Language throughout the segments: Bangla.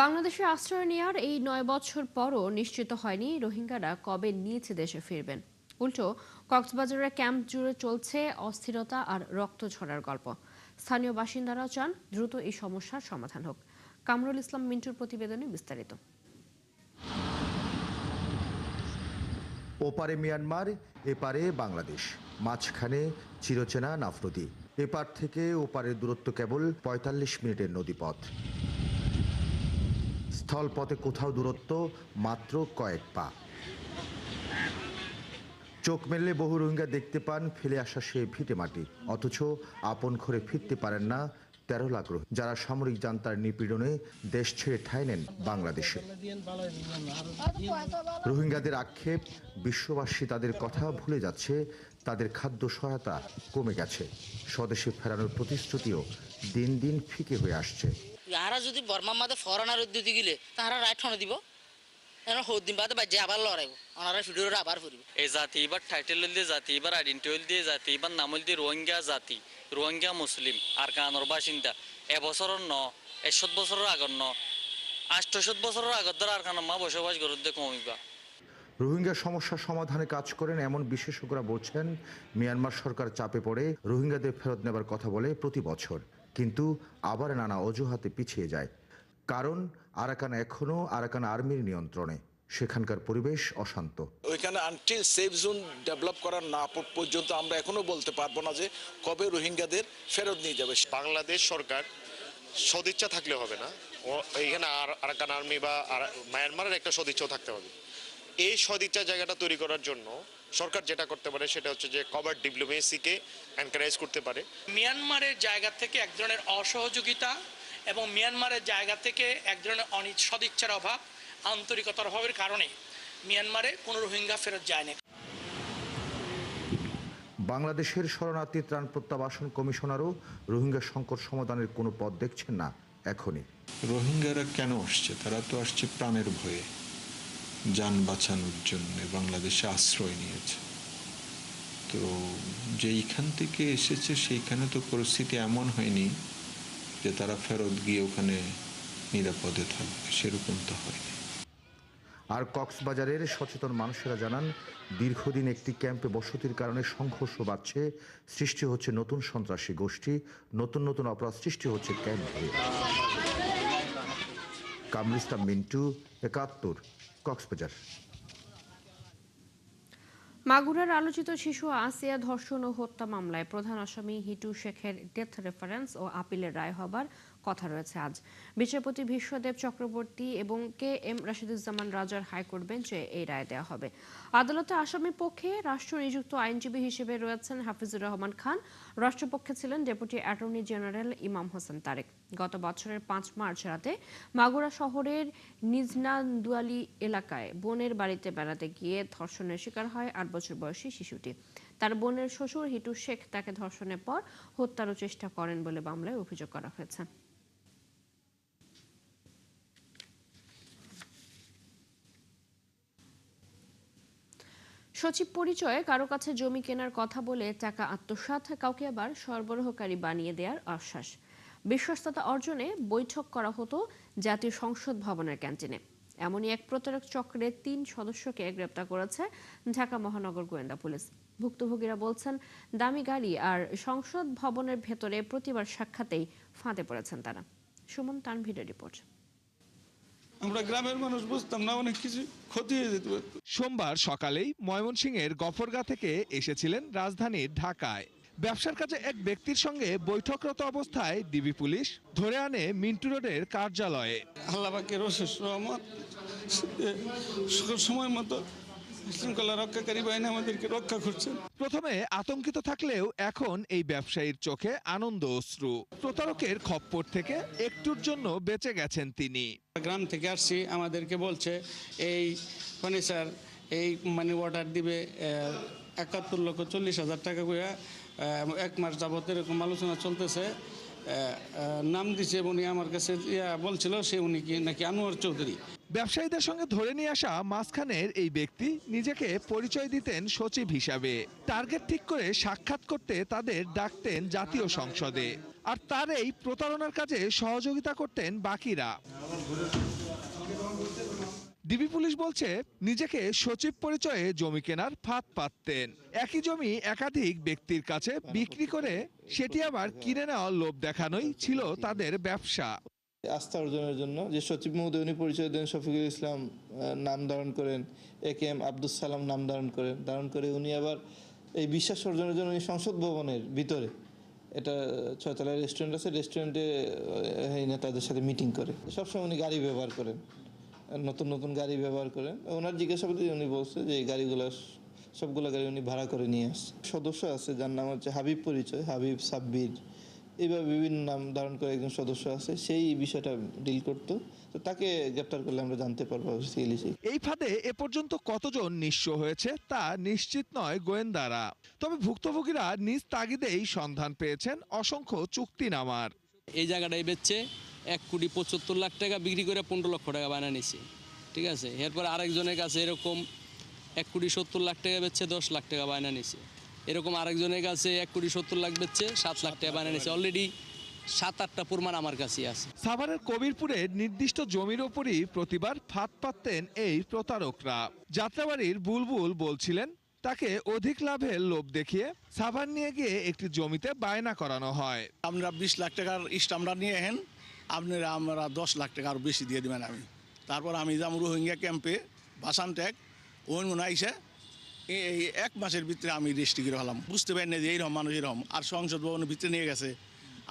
বাংলাদেশে আশ্রয় নেওয়ার এই ৯ বছর পরও নিশ্চিত হয়নি রোহিঙ্গারা কবে নিজ দেশে ফিরবেন। উল্টো কক্সবাজারের ক্যাম্প জুড়ে চলছে অস্থিরতা আর রক্ত ঝরার গল্প। স্থানীয় বাসিন্দারাও চান দ্রুত এই সমস্যার সমাধান হোক। কামরুল ইসলাম মিন্টুর প্রতিবেদনে বিস্তারিত। ওপারে মিয়ানমার, এপারে বাংলাদেশ, মাঝখানে চিরচেনা নাফরদি। এপার থেকে ওপারের দূরত্ব কেবল ৪৫ মিনিটের নদীপথ। স্থলপথে কোথাও দূরত্ব মাত্র কয়েক পা। চোখ মেললে বহু রোহিঙ্গা দেখতে পান ফেলে আসা সে ভিটে মাটি, অথচ আপন ঘরে ফিরতে পারেন না ১৩ লাখ রোহিঙ্গা, যারা সামরিক জান্তার নিপীড়নে দেশ ছেড়ে ঠাঁই নেন বাংলাদেশে। রোহিঙ্গাদের আক্ষেপ, বিশ্ববাসী তাদের কথা ভুলে যাচ্ছে, তাদের খাদ্য সহায়তা কমে গেছে, স্বদেশে ফেরানোর প্রতিশ্রুতিও দিন দিন ফিকে হয়ে আসছে। ইয়ারা যদি বর্মার মাঝে ফরেনার উদ্যোগ গিলে তাহারা রাইট হনে দিব, দিন বাদে বাজে আবার লড়াইব, ওনারা ভিডিওরা আবার ফুরিব। এই জাতি এবার টাইটেল দিয়ে জাতি, এবার আইডেন্টি দিয়ে জাতি, এবার নাম দিয়ে রোহিঙ্গা জাতি, রোহিঙ্গা মুসলিম আর কানোর বাসিন্দা এবছরের ১০০ বছরের আগর ৮০০ বছরের আগর ধরে আর কানো মা বসবাস করতে কমিবা। রোহিঙ্গা সমস্যা সমাধানে কাজ করেন এমন বিশেষজ্ঞরা বলছেন, মিয়ানমার সরকার চাপে পড়ে রোহিঙ্গাদের ফেরত নেবার কথা বলে প্রতি বছর, কিন্তু আবার নানা অজুহাতে পিছিয়ে যায়। কারণ আরাকান এখনও আরাকান আর্মির নিয়ন্ত্রণে, সেখানকার পরিবেশ অশান্ত। ওইখানে আনটিল সেফ জোন ডেভেলপ করা না পর্যন্ত আমরা এখনো বলতে পারবো না যে কবে রোহিঙ্গাদের ফেরত নিয়ে যাবে। বাংলাদেশ সরকার সদিচ্ছা থাকলে হবে না, এইখানে আরাকান আর্মি বা মায়ানমারের একটা সদিচ্ছাও থাকতে হবে। এই সদিচ্ছা জায়গাটা তৈরি করার জন্য সরকার যেটা করতে পারে সেটা হচ্ছে যে কভার ডিপ্লোমেসিকে এনকারেজ করতে পারে। মিয়ানমারের জায়গা থেকে এক ধরনের অসহযোগিতা এবং মিয়ানমারের জায়গা থেকে এক ধরনের সদিচ্ছার অভাব, আন্তরিকতার অভাবের কারণে মিয়ানমারে কোনো রোহিঙ্গা ফেরত যায় না। বাংলাদেশের শরণার্থী ত্রাণ প্রত্যাবাসন কমিশনারও রোহিঙ্গা সংকট সমাধানের কোনো পথ দেখছেন না এখনই। রোহিঙ্গারা কেন আসছে? তারা তো আসছে প্রাণের ভয়ে, যান বাঁচানোর জন্য বাংলাদেশে আশ্রয় নিয়েছে। তো যেইখান থেকে এসেছে সেইখানে তো পরিস্থিতি এমন হয়নি যে তারা ফেরত গিয়ে ওখানে নিরাপদে থাকবে, সেরকম তো হয়নি। আর কক্সবাজারের সচেতন মানুষেরা জানান, দীর্ঘদিন একটি ক্যাম্পে বসতির কারণে সংঘর্ষ বাড়ছে, সৃষ্টি হচ্ছে নতুন সন্ত্রাসী গোষ্ঠী, নতুন নতুন অপরাধ সৃষ্টি হচ্ছে ক্যাম্পে। কামরুল ইসলাম মিন্টু, ৭১, কক্সবাজার। মাগুরার আলোচিত শিশু আসিয়া ধর্ষণ ও হত্যা মামলায় প্রধান আসামি হিটু শেখের ডেথ রেফারেন্স ও আপিলের রায় হবার কথা রয়েছে আজ। বিচারপতি বিশ্বদেব চক্রবর্তী এবং কে এম রাশিদুজ্জামান রাজার হাইকোর্ট বেঞ্চে এই রায় দেওয়া হবে। আদালতে আসামি পক্ষে রাষ্ট্র নিযুক্ত আইনজীবী হিসেবে রয়েছেন হাফিজুর রহমান খান, রাষ্ট্রপক্ষে ছিলেন ডেপুটি অ্যাটর্নি জেনারেল ইমাম হোসেন তারেক। গত বছরের ৫ মার্চ রাতে মাগুরা শহরের নিজনান্দুয়ালি এলাকায় বোনের বাড়িতে বেড়াতে গিয়ে ধর্ষণের শিকার হয় ৮ বছর বয়সী শিশুটি। তার বোনের শ্বশুর হিটু শেখ তাকে ধর্ষণের পর হত্যারও চেষ্টা করেন বলে মামলায় অভিযোগ করা হয়েছে। সচিব পরিচয়ে কারো কাছে জমি কেনার কথা বলে টাকা আত্মসাৎ, কাউকে আবার সরবরাহকারী বানিয়ে দেওয়ার আশ্বাস। বিশ্বস্ততা অর্জনে বৈঠক করা হতো জাতীয় সংসদ ভবনের ক্যান্টিনে। এমনই এক প্রতারক চক্রের ৩ সদস্যকে গ্রেপ্তার করেছে ঢাকা মহানগর গোয়েন্দা পুলিশ। ভুক্তভোগীরা বলছেন, দামি গাড়ি আর সংসদ ভবনের ভেতরে প্রতিবার সাক্ষাতেই ফাঁদে পড়েছেন তারা। সুমন তানভীরের রিপোর্ট। আমরা গ্রামের মানুষ বুঝতাম না, অনেক কিছু ক্ষতি হয়ে যেত। সোমবার সকালেই ময়মনসিংহের গফরগাঁ থেকে এসেছিলেন রাজধানীর ঢাকায়। ব্যবসার কাজে এক ব্যক্তির সঙ্গে বৈঠকরত অবস্থায় ডিবি পুলিশ ধরে আনে মিন্টু রোডের কার্যালয়ে। আল্লাহ পাকের অশেষ রহমত, সময় মতো শৃঙ্খলা রক্ষাকারী বাহিনী আমাদেরকে রক্ষা করছে। প্রথমে আতঙ্কিত থাকলেও এখন এই ব্যবসায়ীর চোখে আনন্দ অশ্রু। প্রতারকের খপ্পর থেকে একটুর জন্য বেঁচে গেছেন তিনি। গ্রাম থেকে আসছি, আমাদেরকে বলছে এই ফার্নিচার এই মানি অর্ডার দিবে ৭১,৪০,০০০ টাকা করে, ১ মাস যাবত এরকম আলোচনা চলতেছে। নাম দিছে, উনি আমার কাছে বলছিল সে উনি কি নাকি আনোয়ার চৌধুরী। ব্যবসায়ীদের সঙ্গে ধরে নিয়ে আসা মাঝখানের এই ব্যক্তি নিজেকে পরিচয় দিতেন সচিব হিসাবে। টার্গেট ঠিক করে সাক্ষাৎ করতে তাদের ডাকতেন জাতীয় সংসদে, আর তার এই প্রতারণার কাজে সহযোগিতা করতেন বাকিরা। ডিবি পুলিশ বলছে নিজেকে সচিব পরিচয়ে জমি কেনার ফাঁদ পাততেন। একই জমি একাধিক ব্যক্তির কাছে বিক্রি করে সেটি আবার কিনে নেওয়ার লোভ দেখানোই ছিল তাদের ব্যবসা। আস্থা অর্জনের জন্য যে সচিব মহোদয় উনি পরিচয় দেন শফিকুল ইসলাম নাম ধারণ করেন, AKM আব্দুল সালাম নাম ধারণ করে উনি আবার এই বিশ্বাস অর্জনের জন্য উনি সংসদ ভবনের ভিতরে, এটা 6 তলায় রেস্টুরেন্ট আছে, রেস্টুরেন্টে এই নেতাদের সাথে মিটিং করে। সবসময় উনি গাড়ি ব্যবহার করেন, নতুন নতুন গাড়ি ব্যবহার করেন। ওনার জিজ্ঞাসাবাদে উনি বলছে যে এই গাড়িগুলো সবগুলো গাড়ি উনি ভাড়া করে নিয়ে আসছে। সদস্য আছে যার নাম হচ্ছে হাবিব পরিচয়, হাবিব সাব্বির, এইভাবে বিভিন্ন নাম ধারণ করে একজন সদস্য আছে, সেই বিষয়টা ডিল করতো। তো তাকে গ্রেপ্তার করলে আমরা জানতে পারবো। এই ফাঁদে এ পর্যন্ত কতজন নিঃস্ব হয়েছে তা নিশ্চিত নয় গোয়েন্দারা, তবে ভুক্তভোগীরা নিজ তাগিদেই সন্ধান পেয়েছেন অসংখ্য চুক্তিনামার। এই জায়গাটাই বেচছে 1,75,00,000 টাকা বিক্রি করে 15 লক্ষ টাকা বায়না নিছে, ঠিক আছে। এরপর আরেকজনের কাছে এরকম 1,70,00,000 টাকা বেচছে 10 লাখ টাকা বায়না নিছে, এরকম আরেকজনের কাছে 1,70,00,000 বেচছে 7 লাখ টাকা বায়না নিছে। অলরেডি 7-8টা প্রমাণ আমার কাছে আছে। সাভারের কবিরপুরের নির্দিষ্ট জমির ওপরই প্রতিবার ফাঁদ পাততেন এই প্রতারকরা। যাত্রাবাড়ির বুলবুল বলছিলেন তাকে অধিক লাভের লোভ দেখিয়ে সাভার নিয়ে গিয়ে একটি জমিতে বায়না করানো হয়। আপনারা 20 লাখ টাকার স্টাম্পটা নিয়ে হেন, আপনারা আমরা 10 লাখ টাকা আরও বেশি দিয়ে দেবেন। তারপর আমি যাম রোহিঙ্গা ক্যাম্পে বাসান ট্যাগ ওই মনে আইসে এই 1 মাসের ভিতরে আমি রেজিস্ট্রি করে হলাম। বুঝতে পারি না যে এইরকম মানুষ এরকম, আর সংসদ ভবনের ভিতরে নিয়ে গেছে,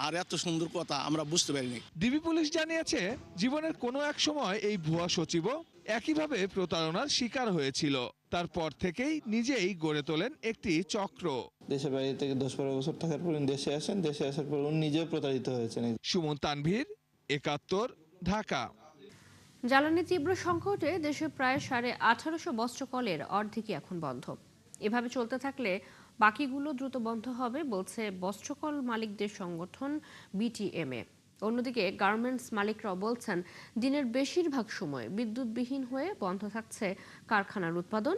আর এত সুন্দর কথা আমরা বুঝতে পারিনি। ডিবি পুলিশ জানিয়েছে জীবনের কোনো এক সময় এই ভুয়া সচিবও একইভাবে প্রতারণার শিকার হয়েছিল। তারপর থেকেই নিজেই গড়ে তোলেন একটি চক্র। দেশের বাইরে থেকে 10-12 বছর থাকার পর দেশে আসেন, দেশে আসার পর উনি নিজেও প্রতারিত হয়েছেন। সুমন তানভীর, 71, ঢাকা। জ্বালানি তীব্র সংকটে দেশে প্রায় 1850 বস্ত্রকলের অর্ধেকই এখন বন্ধ। এভাবে চলতে থাকলে বাকিগুলো দ্রুত বন্ধ হবে বলছে বস্ত্রকল মালিকদের সংগঠন BTMA। অন্যদিকে গার্মেন্টস মালিকরাও বলছেন দিনের বেশিরভাগ সময় বিদ্যুৎবিহীন হয়ে বন্ধ থাকছে কারখানার উৎপাদন।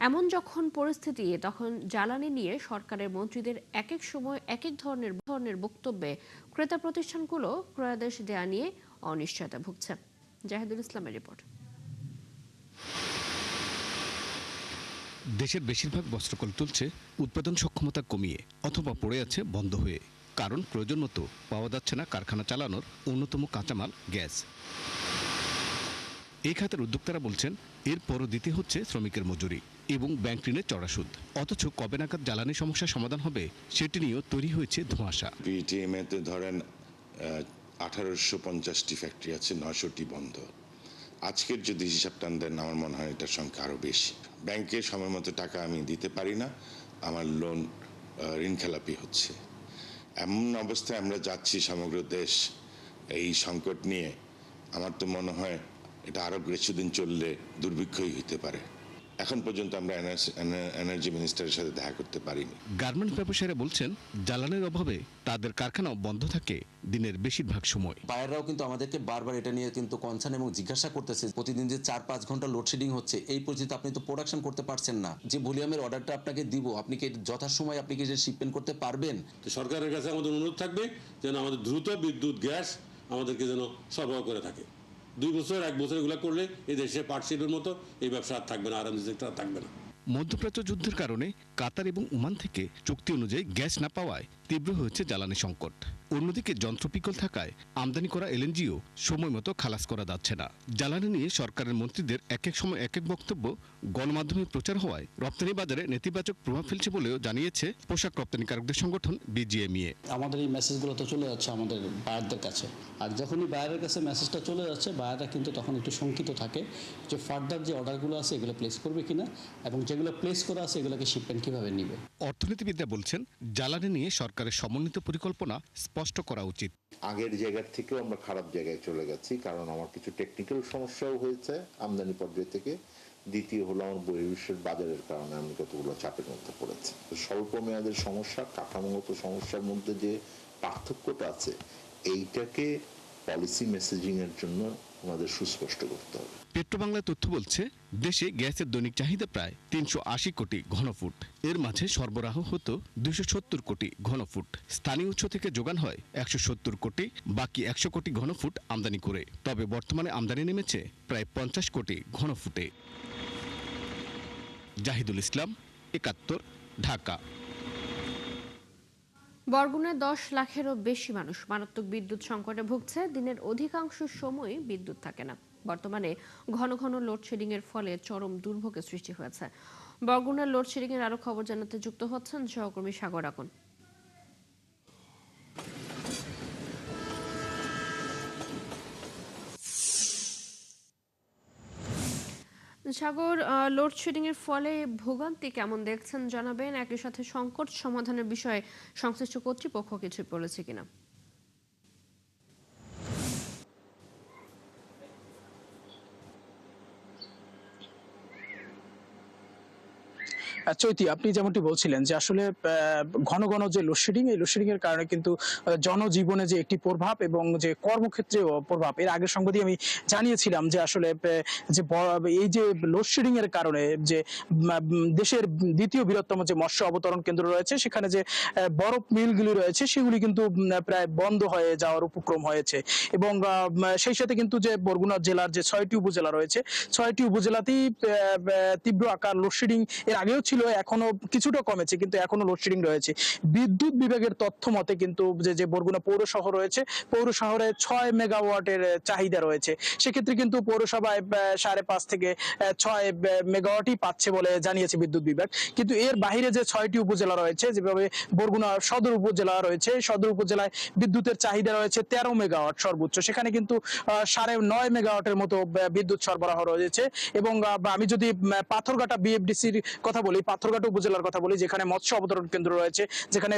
এমন যখন পরিস্থিতি, তখন জ্বালানি নিয়ে সরকারের মন্ত্রীদের এক এক সময় এক এক ধরনের বক্তব্যে ক্রেতা প্রতিষ্ঠানগুলো ক্রয়াদেশ দেয়া নিয়ে অনিশ্চয়তা ভুগছে। জাহিদুল ইসলামের রিপোর্ট। দেশের বেশিরভাগ বস্ত্রকল চলছে উৎপাদন সক্ষমতা কমিয়ে অথবা পড়ে আছে বন্ধ হয়ে, কারণ প্রয়োজন মতো পাওয়া যাচ্ছে না কারখানা চালানোর অন্যতম কাঁচামাল গ্যাস। এই খাতের উদ্যোক্তারা বলছেন এরপরও দিতে হচ্ছে শ্রমিকের মজুরি এবং ব্যাংক ঋণের চড়া সুদ। অথচ কবে নাগাদ জ্বালানি সমস্যার সমাধান হবে সেটি নিয়েও তৈরি হয়েছে ধোঁয়াশা। BTMA-তে ধরেন 1850টি ফ্যাক্টরি আছে, 900টি বন্ধ। আজকের যদি হিসাব টান দেন আমার মনে হয় এটার সংখ্যা আরও বেশি। ব্যাংকে সময় মতো টাকা আমি দিতে পারি না, আমার লোন ঋণ খেলাপি হচ্ছে। এমন অবস্থায় আমরা যাচ্ছি সমগ্র দেশ এই সংকট নিয়ে। আমার তো মনে হয় এটা আরও কিছুদিন চললে দুর্ভিক্ষই হতে পারে। এখন পর্যন্ত আমরা এনার্জি মিনিস্টারের সাথে দেখা করতে পারিনি। গার্মেন্টস ব্যবসায়ীরা বলছেন জ্বালানির অভাবে তাদের কারখানাও বন্ধ থাকে দিনের বেশিরভাগ সময়। বায়াররাও কিন্তু আমাদেরকে বারবার এটা নিয়ে কিন্তু কনসার্ন এবং জিজ্ঞাসা করতেছে, প্রতিদিন যে 4-5 ঘন্টা লোডশেডিং হচ্ছে, এই পরিস্থিতিতে আপনি তো প্রোডাকশন করতে পারছেন না। যে ভলিউমের অর্ডারটা আপনাকে দিব, আপনি কি যথাসময়ে আপনি কি শিপমেন্ট করতে পারবেন? তো সরকারের কাছে আমাদের অনুরোধ থাকবে যেন আমাদের দ্রুত বিদ্যুৎ গ্যাস আমাদেরকে যেন সরবরাহ করে থাকে। 2 বছর 1 বছর এগুলো করলে এই দেশে পার্টশিপের মতো এই ব্যবসা আর থাকবে না, আরামসে থাকবে না। মধ্যপ্রাচ্য যুদ্ধের কারণে কাতার এবং ওমান থেকে চুক্তি অনুযায়ী গ্যাস না পাওয়ায় তীব্র হয়েছে জ্বালানি সংকট। অন্যদিকে যন্ত্রপিকল থাকায় আমদানি করা LNGও সময় মতো খালাস করা যাচ্ছে না। জ্বালানি নিয়ে সরকারের মন্ত্রীদের এক এক সময় এক এক বক্তব্য গণমাধ্যমে প্রচার হওয়ায় রপ্তানি বাজারে নেতিবাচক প্রভাব ফেলছে বলেও জানিয়েছে পোশাক রপ্তানিকারকদের সংগঠন BGMA। আমাদের এই মেসেজগুলো তো চলে যাচ্ছে আমাদের বায়ারদের কাছে, আর যখনই বায়ারের কাছে মেসেজটা চলে যাচ্ছে বায়াররা কিন্তু তখন একটু শঙ্কিত থাকে যে ফার্দার যে অর্ডারগুলো আছে এগুলো প্লেস করবে কিনা, এবং যেগুলো প্লেস করা আছে এগুলোকে শিপমেন্ট কিভাবে নেবে। অর্থনীতিবিদরা বলছেন জ্বালানি নিয়ে সরকারের সমন্বিত পরিকল্পনা স্পষ্ট করা উচিত। আগের জায়গার থেকেও আমরা খারাপ জায়গায় চলে গেছি, কারণ আমার কিছু টেকনিক্যাল সমস্যাও হয়েছে আমদানি পর্যায় থেকে। দ্বিতীয় হলো আমার বহির্বিশ্বের বাজারের কারণে আমি কতগুলো চাপের মধ্যে পড়েছি। স্বল্প মেয়াদের সমস্যা, কাঠামোগত সমস্যার মধ্যে যে পার্থক্যটা আছে এইটাকে পলিসি মেসেজিং এর জন্য আমাদের সুস্পষ্ট করতে হবে। পেট্রোবাংলার তথ্য বলছে দেশে গ্যাসের দৈনিক চাহিদা প্রায় ৩৮০ কোটি ঘনফুট। এর মাঝে সরবরাহ হতো ২৭০ কোটি ঘনফুট। স্থানীয় উৎস থেকে যোগান হয় ১৭০ কোটি, বাকি ১০০ কোটি ঘনফুট আমদানি করে। তবে বর্তমানে আমদানি নেমেছে প্রায় ৫০ কোটি ঘনফুটে। জাহিদুল ইসলাম, ৭১, ঢাকা। বরগুনায় ১০ লাখেরও বেশি মানুষ মারাত্মক বিদ্যুৎ সংকটে ভুগছে। দিনের অধিকাংশ সময় বিদ্যুৎ থাকে না। বর্তমানে ঘন ঘন লোডশেডিং এর ফলে চরম দুর্ভোগের সৃষ্টি হয়েছে। বরগুনার লোডশেডিং এর আরো খবর জানাতে যুক্ত হচ্ছেন সহকর্মী সাগর আকন। সাগর, লোডশেডিং এর ফলে ভোগান্তি কেমন দেখছেন জানাবেন। একই সাথে সংকট সমাধানের বিষয়ে সংশ্লিষ্ট কর্তৃপক্ষ কিছু বলেছে কিনা? চৈতি, আপনি যেমনটি বলছিলেন যে আসলে ঘন ঘন যে লোডশেডিং, এই লোডশেডিং এর কারণে কিন্তু জনজীবনে যে একটি প্রভাব এবং যে কর্মক্ষেত্রেও প্রভাব। এর আগের সংবাদে আমি জানিয়েছিলাম যে আসলে যে এই যে লোডশেডিং এর কারণে যে দেশের দ্বিতীয় বৃহত্তম যে মৎস্য অবতরণ কেন্দ্র রয়েছে, সেখানে যে বরফ মিলগুলি রয়েছে সেগুলি কিন্তু প্রায় বন্ধ হয়ে যাওয়ার উপক্রম হয়েছে। এবং সেই সাথে কিন্তু যে বরগুনা জেলার যে ৬টি উপজেলা রয়েছে, ৬টি উপজেলাতেই তীব্র আকার লোডশেডিং এর আগেও ছিল, এখনো কিছুটা কমেছে, কিন্তু এখনো লোডশেডিং রয়েছে। বিদ্যুৎ বিভাগের তথ্য মতে কিন্তু যে বরগুনা পৌর শহর রয়েছে, পৌর শহরে ৬ মেগাওয়াটের চাহিদা রয়েছে। সেক্ষেত্রে কিন্তু পৌরসভায় ৫.৫ থেকে ৬ মেগাওয়াটই পাচ্ছে বলে জানিয়েছে বিদ্যুৎ বিভাগ। কিন্তু এর বাইরে যে ৬টি উপজেলা রয়েছে, যেভাবে বরগুনা সদর উপজেলা রয়েছে, সদর উপজেলায় বিদ্যুতের চাহিদা রয়েছে ১৩ মেগাওয়াট সর্বোচ্চ। সেখানে কিন্তু ৯.৫ মেগাওয়াটের মতো বিদ্যুৎ সরবরাহ রয়েছে। এবং আমি যদি পাথরঘাটা বিএফডিসির কথা বলি, পাথরঘাটা উপজেলার কথা বলি, যেখানে মৎস্য অবতরণ কেন্দ্র রয়েছে, যেখানে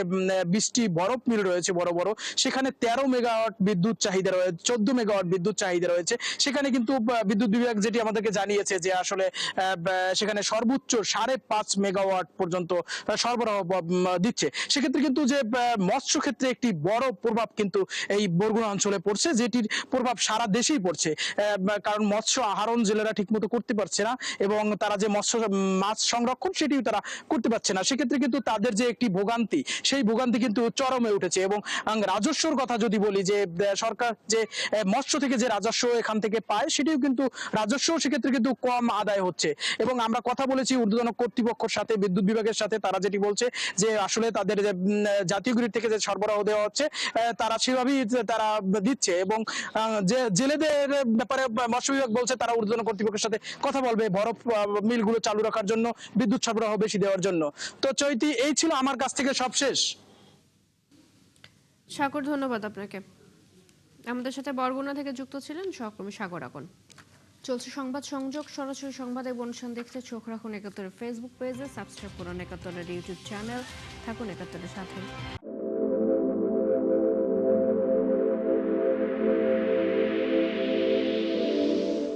২০টি বরফ মিল রয়েছে বড় বড়, সেখানে ১৩ মেগাওয়াট বিদ্যুৎ চাহিদা রয়েছে, ১৪ মেগাওয়াট বিদ্যুৎ চাহিদা রয়েছে। সেখানে কিন্তু বিদ্যুৎ বিভাগ যেটি আমাদেরকে জানিয়েছে যে আসলে সেখানে সর্বোচ্চ ৫.৫ মেগাওয়াট পর্যন্ত সরবরাহ দিচ্ছে। সেক্ষেত্রে কিন্তু যে মৎস্য ক্ষেত্রে একটি বড় প্রভাব কিন্তু এই বরগুনা অঞ্চলে পড়ছে, যেটির প্রভাব সারা দেশেই পড়ছে। কারণ মৎস্য আহরণ জেলেরা ঠিকমতো করতে পারছে না, এবং তারা যে মৎস্য মাছ সংরক্ষণ সেটিও তারা করতে পারছে না। সেক্ষেত্রে কিন্তু তাদের যে একটি ভোগান্তি, সেই ভোগান্তি কিন্তু চরমে উঠেছে। এবং রাজস্বর কথা যদি বলি, যে সরকার যে মৎস্য থেকে যে রাজস্ব এখান থেকে পায়, সেটিও কিন্তু রাজস্ব সেক্ষেত্রে কিন্তু কম আদায় হচ্ছে। এবং আমরা কথা বলেছি ঊর্ধ্বতন কর্তৃপক্ষের সাথে, বিদ্যুৎ বিভাগের সাথে, তারা যেটি বলছে যে আসলে তাদের যে জাতীয় গ্রিড থেকে যে সরবরাহ দেওয়া হচ্ছে, তারা সেভাবেই তারা দিচ্ছে। এবং যে জেলেদের ব্যাপারে মৎস্য বিভাগ বলছে তারা ঊর্ধ্বতন কর্তৃপক্ষের সাথে কথা বলবে বরফ মিলগুলো চালু রাখার জন্য, বিদ্যুৎ সরবরাহ বেশি দেওয়ার জন্য। তো চৈতি, এই ছিল আমার কাছ থেকে সবশেষ। সাগর, ধন্যবাদ আপনাকে। আমাদের সাথে বরগুনা থেকে যুক্ত ছিলেন সহকর্মী সাগর আকন। চলছে সংবাদ সংযোগ, সরাসরি সংবাদ এবং অনুষ্ঠান দেখতে চোখ রাখুন ৭১-এর ফেসবুক পেজে, সাবস্ক্রাইব করুন ৭১-এর ইউটিউব চ্যানেল। থাকুন ৭১-এর সাথে।